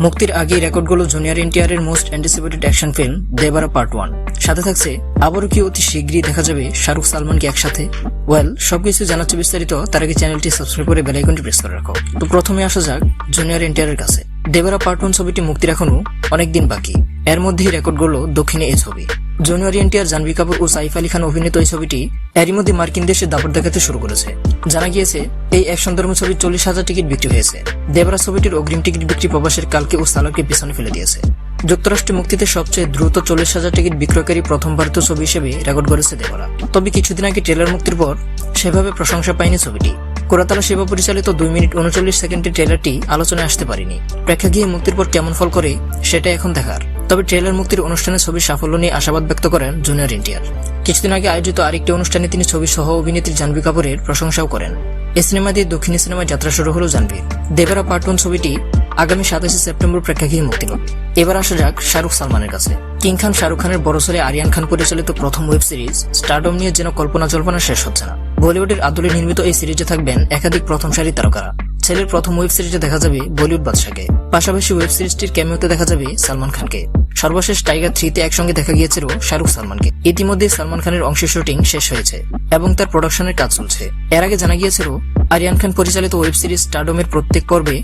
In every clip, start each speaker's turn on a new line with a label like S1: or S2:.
S1: মুক্তির আগেই রেকর্ডগুলো junior NTR এর most anticipated action film দেবারা part 1। সাথে থাকছে আবারও কি অতি শীঘ্রই দেখা যাবে শাহরুখ সালমানকে একসাথে। সবকিছু জানাচ্ছে বিস্তারিত, তার আগে চ্যানেলটি সাবস্ক্রাইব করে বেল আইকনটি প্রেস করে রাখো। তো প্রথমে আসা যাক জুনিয়র এনটিআর এর কাছে। দেবারা পার্ট 1 ছবিটি মুক্তির এখনো অনেকদিন বাকি, এর মধ্যেই রেকর্ডগুলো দক্ষিণে এই ছবি। জুনিয়র এনটিআর, জাহ্নবী কাপুর ও সাইফ আলী খান অভিনীত এই ছবিটি এরই মধ্যে মার্কিন দেশে দাপট দেখাতে শুরু করেছে। জানা গিয়েছে এই অ্যাকশনধর্মী ছবির 40,000 টিকিট বিক্রি হয়েছে। দেবরা ছবিটির অগ্রিম টিকিট বিক্রি প্রবাসের কালকে ও সালারকে পিছনে ফেলে দিয়েছে। যুক্তরাষ্ট্রে মুক্তিতে সবচেয়ে দ্রুত 40,000 টিকিট বিক্রয়কারী প্রথম ভারতীয় ছবি হিসেবে রেকর্ড করেছে দেবরা। তবে কিছুদিন আগে ট্রেলার মুক্তির পর সেভাবে প্রশংসা পায়নি ছবিটি। কোরাতালা সেবা পরিচালিত 2 মিনিট 39 সেকেন্ডের ট্রেলারটি আলোচনায় আসতে পারেনি। প্রেক্ষাগৃহে মুক্তির পর কেমন ফল করে সেটা এখন দেখার। তবে ট্রেলার মুক্তির অনুষ্ঠানে ছবির সাফল্য নিয়ে আশাবাদ ব্যক্ত করেন জুনিয়র এনটিআর। কিছুদিন আগে আয়োজিত আরেকটি অনুষ্ঠানে তিনি ছবির সহ অভিনেত্রী জাহ্নবী কাপুরের প্রশংসাও করেন। এই সিনেমা দিয়ে দক্ষিণী সিনেমায় যাত্রা শুরু হলো জাহ্নবীর। দেবরা পার্ট 1 ছবিটি আগামী 27 সেপ্টেম্বর প্রেক্ষাগৃহে মুক্তি পাবে। এবার আসা যাক শাহরুখ সালমানের কাছে। কিং খান শাহরুখ খানের বড় ছেলে আরিয়ান খান পরিচালিত প্রথম ওয়েব সিরিজ স্টারডম নিয়ে যেন কল্পনা জল্পনা শেষ হচ্ছে না। বলিউডের আদলে নির্মিত এই সিরিজে থাকবেন একাধিক প্রথম সারির তারকারা। ছেলের প্রথম ওয়েব সিরিজে দেখা যাবে বলিউড বাদশাকে, পাশাপাশি ওয়েব সিরিজটির ক্যামিওতে দেখা যাবে সালমান খানকে। সর্বশেষ টাইগার 3-তে একসঙ্গে দেখা গিয়েছিল শাহরুখ সালমানকে। ইতিমধ্যে সালমান খানের অংশের শুটিং শেষ হয়েছে এবং তার প্রোডাকশনের কাজ চলছে। এর আগে জানা গিয়েছিল আরিয়ান খান পরিচালিত ওয়েব সিরিজ স্টারডমের প্রত্যেক পর্বে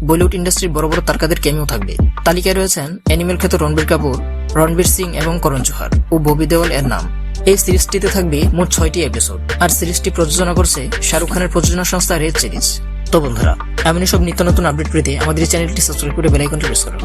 S1: বলিউড ইন্ডাস্ট্রির বড় বড় তারকাদের ক্যামিও থাকবে। তালিকায় রয়েছেন অ্যানিমেল খ্যাত রণবীর কাপুর, রণবীর সিং এবং করণ জোহর ও ববি দেওয়াল এর নাম। এই সিরিজটিতে থাকবে মোট 6টি এপিসোড, আর সিরিজটি প্রযোজনা করছে শাহরুখ খানের প্রযোজনা সংস্থা রেড সিরিজ। তো বন্ধুরা, এমনই সব নিত্য নতুন আপডেট পেতে আমাদের চ্যানেলটি সাবস্ক্রাইব করে বেল আইকনটি প্রেস করুন।